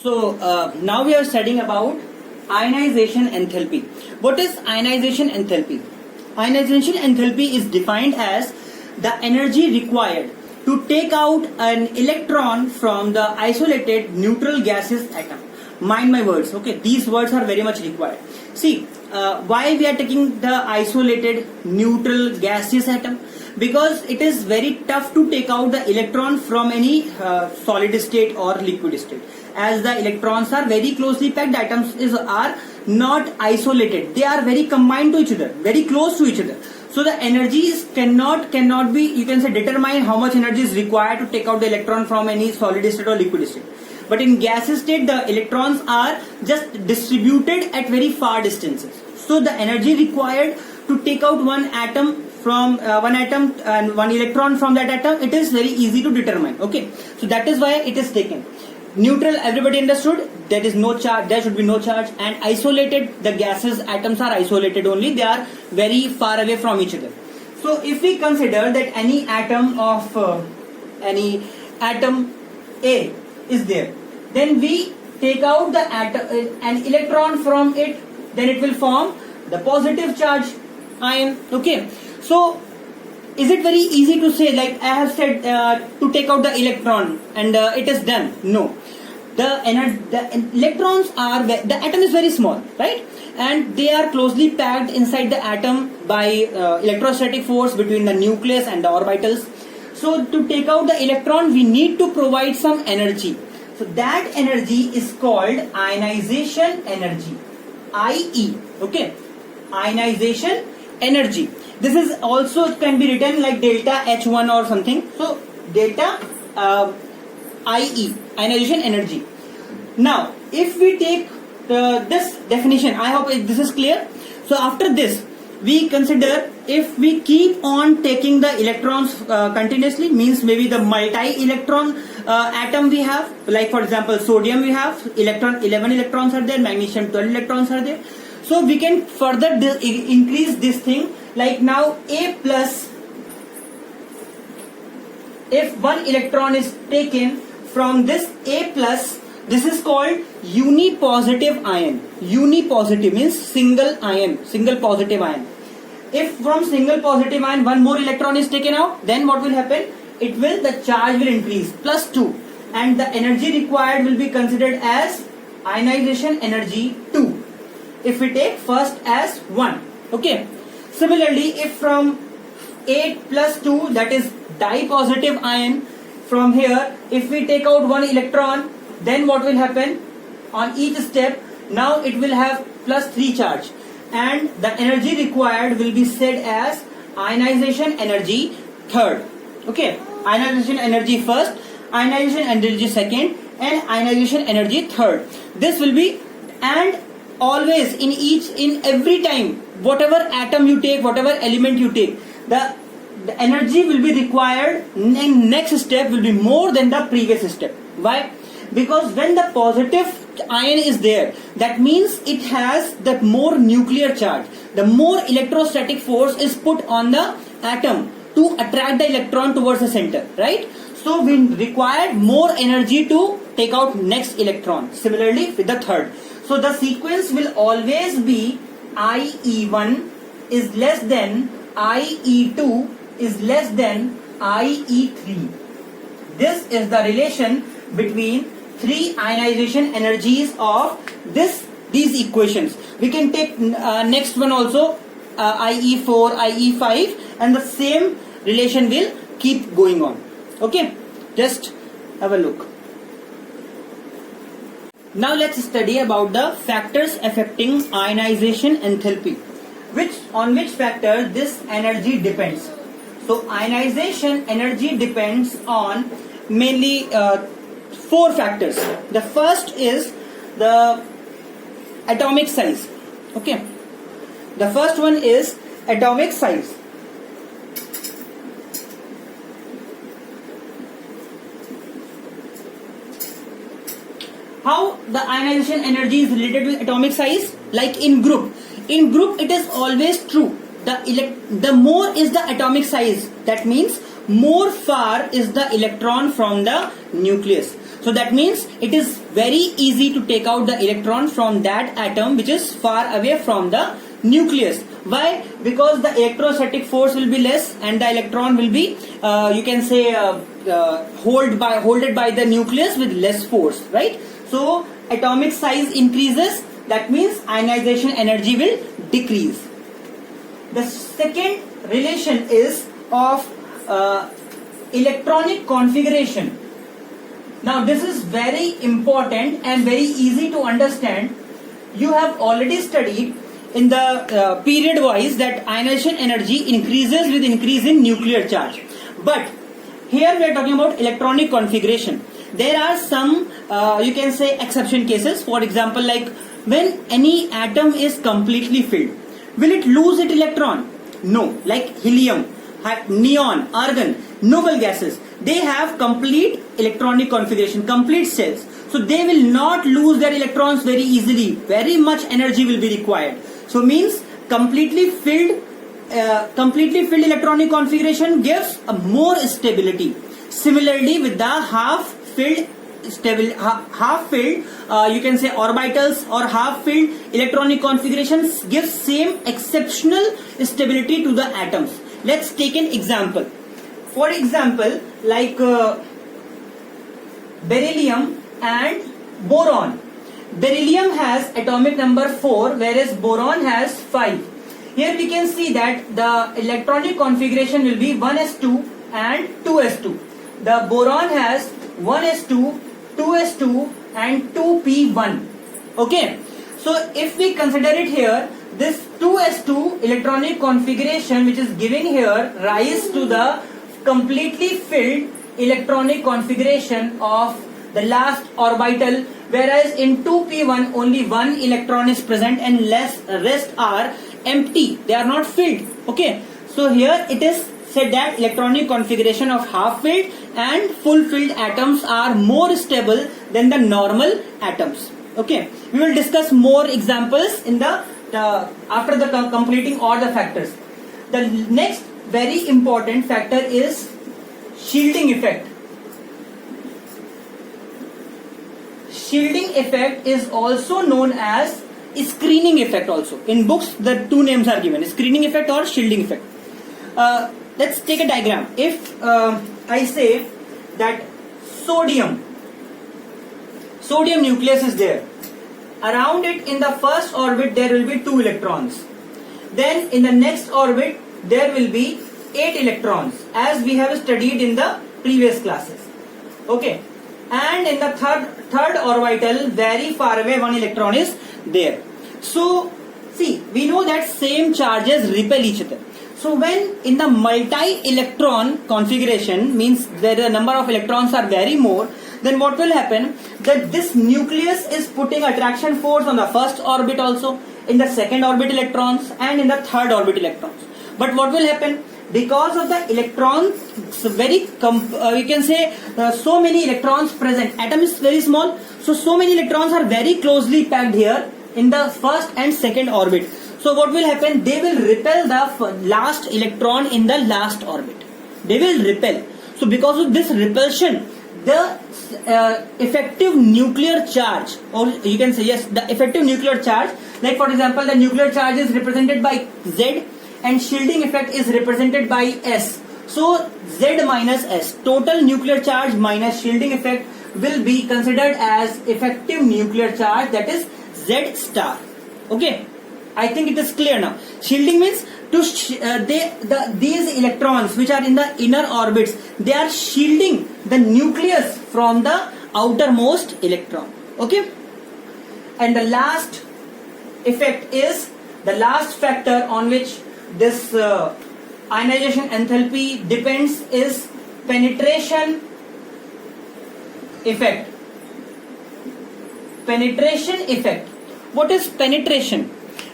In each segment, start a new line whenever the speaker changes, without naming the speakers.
Now we are studying about ionization enthalpy. What is ionization enthalpy? Ionization enthalpy is defined as the energy required to take out an electron from the isolated neutral gaseous atom. Mind my words, okay? These words are very much required. See, why we are taking the isolated neutral gaseous atom? Because it is very tough to take out the electron from any solid state or liquid state, as the electrons are very closely packed. Atoms are not isolated, they are very combined to each other, very close to each other. So the energies cannot be, you can say, determine how much energy is required to take out the electron from any solid state or liquid state. But in gaseous state, the electrons are just distributed at very far distances. So the energy required to take out one atom and one electron from that atom, it is very easy to determine. Okay, so that is why it is taken. Neutral, everybody understood, there is no charge, there should be no charge. And isolated, the gases atoms are isolated only, they are very far away from each other. So if we consider that any atom A is there, then we take out the atom, an electron from it, then it will form the positive charge ion. Okay, so is it very easy to say, like I have said, to take out the electron and it is done? No. The electrons are, the atom is very small, right? And they are closely packed inside the atom by electrostatic force between the nucleus and the orbitals. So to take out the electron, we need to provide some energy. So that energy is called ionization energy, IE. Okay, ionization energy. This is also can be written like delta H1 or something. So delta IE, ionization energy. Now, if we take this definition, I hope this is clear. So after this, we consider if we keep on taking the electrons continuously, means maybe the multi-electron atom we have, like for example sodium we have 11 electrons are there, magnesium 12 electrons are there. So we can further increase this thing, like now A plus, if one electron is taken from this A plus, this is called unipositive ion. Unipositive means single ion, single positive ion. If from single positive ion one more electron is taken out, then what will happen? The charge will increase, plus 2, and the energy required will be considered as ionization energy 2. If we take first as 1. Okay. Similarly, if from 8 plus 2, that is dipositive ion, from here, if we take out one electron, then what will happen? On each step, now it will have plus 3 charge, and the energy required will be said as ionization energy third. Okay, ionization energy first, ionization energy second, and ionization energy third. This will be, and always in every time, whatever atom you take, whatever element you take, the energy will be required in next step will be more than the previous step. Why? Because when the positive ion is there, that means it has the more nuclear charge, the more electrostatic force is put on the atom to attract the electron towards the center, right? So we require more energy to take out next electron. Similarly with the third. So the sequence will always be IE1 is less than IE2 is less than IE3. This is the relation between three ionization energies of these equations. We can take next one also, IE4, IE5, and the same relation will keep going on. Okay, just have a look. Now let's study about the factors affecting ionization enthalpy. On which factor this energy depends. So ionization energy depends on mainly 4 factors. The first is the atomic size. Okay, the first one is atomic size. How the ionization energy is related with atomic size? Like in group it is always true. The more is the atomic size, that means more far is the electron from the nucleus. So that means it is very easy to take out the electron from that atom which is far away from the nucleus. Why? Because the electrostatic force will be less and the electron will be you can say holded by the nucleus with less force, right? So atomic size increases, that means ionization energy will decrease. The second relation is of electronic configuration. Now this is very important and very easy to understand. You have already studied in the period wise that ionization energy increases with increase in nuclear charge. But here we are talking about electronic configuration. There are some you can say exception cases. For example, like when any atom is completely filled, will it lose its electron? No. Like helium, neon, argon, noble gases, they have complete electronic configuration, complete cells. So they will not lose their electrons very easily. Very much energy will be required. So means completely filled electronic configuration gives a more stability. Similarly, with the half filled you can say orbitals or half filled electronic configurations gives same exceptional stability to the atoms. Let's take an example. For example, like beryllium and boron. Beryllium has atomic number 4 whereas boron has 5. Here we can see that the electronic configuration will be 1s2 and 2s2. The boron has 1s2, 2s2 and 2p1. Okay. So if we consider it here, this 2s2 electronic configuration which is given here rise to the completely filled electronic configuration of the last orbital, whereas in 2p1 only one electron is present and rest are empty, they are not filled. Okay, so here it is said that electronic configuration of half filled and full filled atoms are more stable than the normal atoms. Okay, we will discuss more examples in the after the completing all the factors. The next very important factor is shielding effect. Shielding effect is also known as screening effect also. In books the two names are given, screening effect or shielding effect. Let's take a diagram. If I say that sodium nucleus is there, around it in the first orbit there will be 2 electrons, then in the next orbit there will be 8 electrons as we have studied in the previous classes. Okay, and in the third orbital very far away 1 electron is there. So see, we know that same charges repel each other. So when in the multi-electron configuration, means that the number of electrons are very more, then what will happen, that this nucleus is putting attraction force on the first orbit also, in the second orbit electrons and in the third orbit electrons. But what will happen, because of the electrons very you can say so many electrons present, atom is very small, so many electrons are very closely packed here in the first and second orbit. So what will happen, they will repel the last electron in the last orbit. They will repel. So because of this repulsion, the effective nuclear charge, or you can say yes, the effective nuclear charge, like for example the nuclear charge is represented by Z and shielding effect is represented by S. So Z minus S, total nuclear charge minus shielding effect, will be considered as effective nuclear charge, that is Z star. Okay, I think it is clear now. Shielding means to these electrons which are in the inner orbits, they are shielding the nucleus from the outermost electron. Okay, and the last effect is the last factor on which this ionization enthalpy depends is penetration effect. Penetration effect. What is penetration?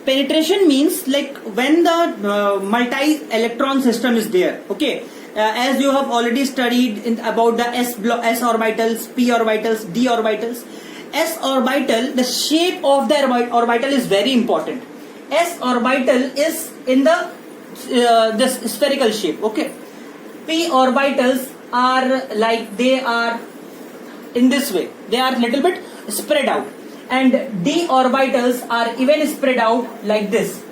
Penetration means like when the multi-electron system is there. Okay, as you have already studied about the s orbitals, p orbitals, d orbitals. S orbital, the shape of the orbital is very important. S orbital is in the this spherical shape. Okay, p orbitals are like they are in this way. They are little bit spread out, and d orbitals are even spread out like this.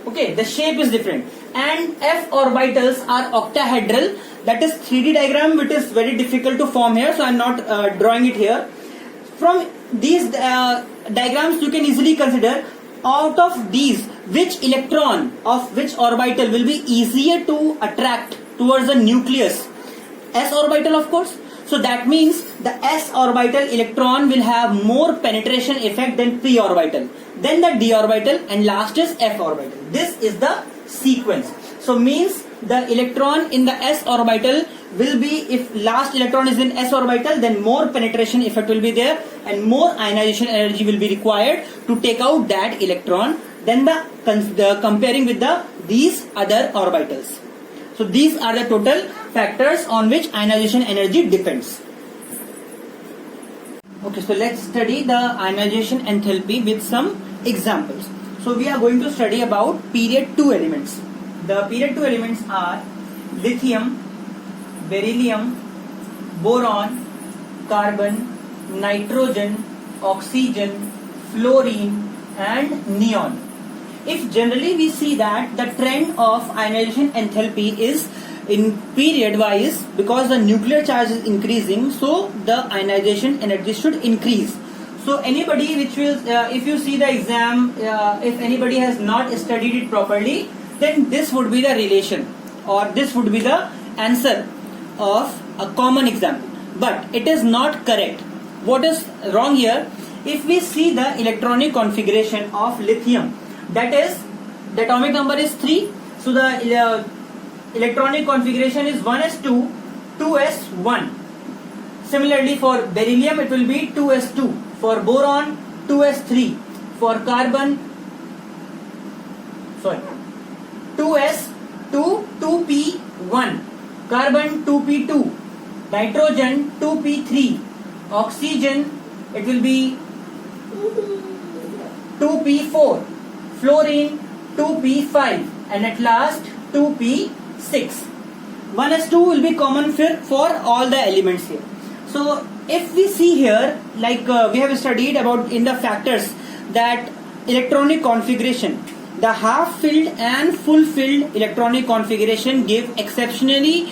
Okay, the shape is different, and f orbitals are octahedral. That is 3D diagram, which is very difficult to form here, so I am not drawing it here. From these diagrams, you can easily consider out of these which electron of which orbital will be easier to attract towards the nucleus. S orbital, of course. So that means the s orbital electron will have more penetration effect than p orbital, then the d orbital, and last is f orbital. This is the sequence. So means the electron in the s orbital will be, if last electron is in s orbital, then more penetration effect will be there and more ionization energy will be required to take out that electron than the comparing with these other orbitals. So these are the total factors on which ionization energy depends. Okay, so let's study the ionization enthalpy with some examples. So we are going to study about period 2 elements. The period 2 elements are lithium, beryllium, boron, carbon, nitrogen, oxygen, fluorine and neon. If generally we see that the trend of ionization enthalpy is in period wise, because the nuclear charge is increasing, so the ionization energy should increase. So anybody which will, if you see the exam, if anybody has not studied it properly, then this would be the relation, or this would be the answer of a common example. But it is not correct. What is wrong here? If we see the electronic configuration of lithium, that is, the atomic number is 3. So the electronic configuration is 1s2, 2s1. Similarly for beryllium it will be 2s2. For boron 2s3. For carbon 2s2, 2p1. Carbon 2p2. Nitrogen 2p3. Oxygen it will be 2p4. Fluorine 2p5, and at last 2p6. 1s2 will be common for all the elements here. So if we see here, like we have studied about in the factors, that electronic configuration, the half filled and full filled electronic configuration give exceptionally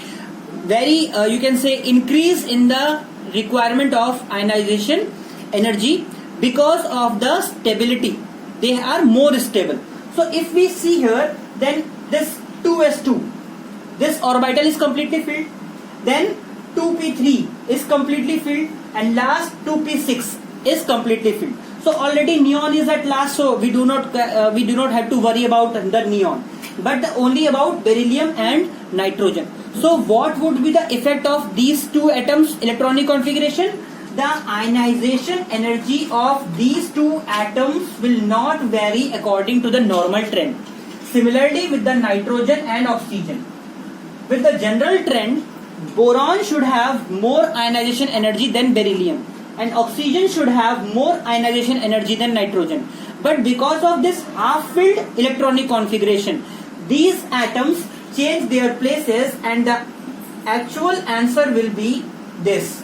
very you can say increase in the requirement of ionization energy because of the stability. They are more stable. So if we see here, then this 2s2, this orbital is completely filled, then 2p3 is completely filled, and last 2p6 is completely filled. So already neon is at last, so we do not have to worry about the neon, but only about beryllium and nitrogen. So what would be the effect of these two atoms electronic configuration? The ionization energy of these two atoms will not vary according to the normal trend. Similarly with the nitrogen and oxygen. With the general trend, boron should have more ionization energy than beryllium, and oxygen should have more ionization energy than nitrogen. But because of this half-filled electronic configuration, these atoms change their places, and the actual answer will be this.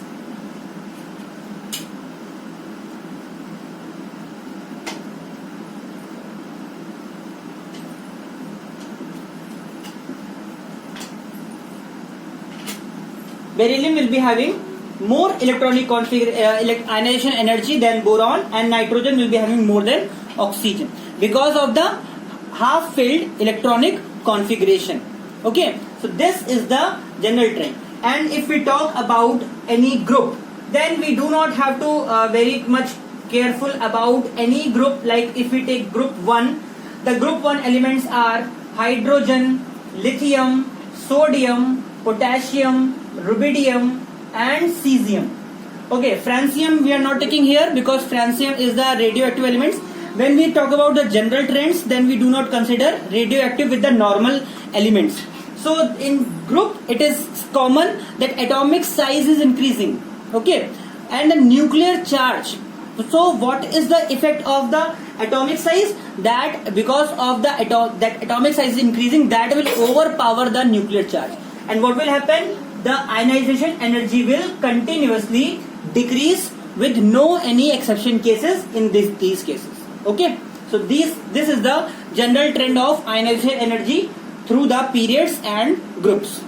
Beryllium will be having more electronic ionization energy than boron, and nitrogen will be having more than oxygen because of the half-filled electronic configuration. Okay, so this is the general trend. And if we talk about any group, then we do not have to very much careful about any group. Like if we take group 1, the group 1 elements are hydrogen, lithium, sodium, potassium, rubidium and cesium. Okay, francium we are not taking here because francium is the radioactive elements. When we talk about the general trends, then we do not consider radioactive with the normal elements. So in group it is common that atomic size is increasing, okay, and the nuclear charge. So what is the effect of the atomic size? That because of the that atomic size is increasing, that will overpower the nuclear charge. And what will happen? the ionization energy will continuously decrease with no any exception cases in these cases. Okay, so this is the general trend of ionization energy through the periods and groups.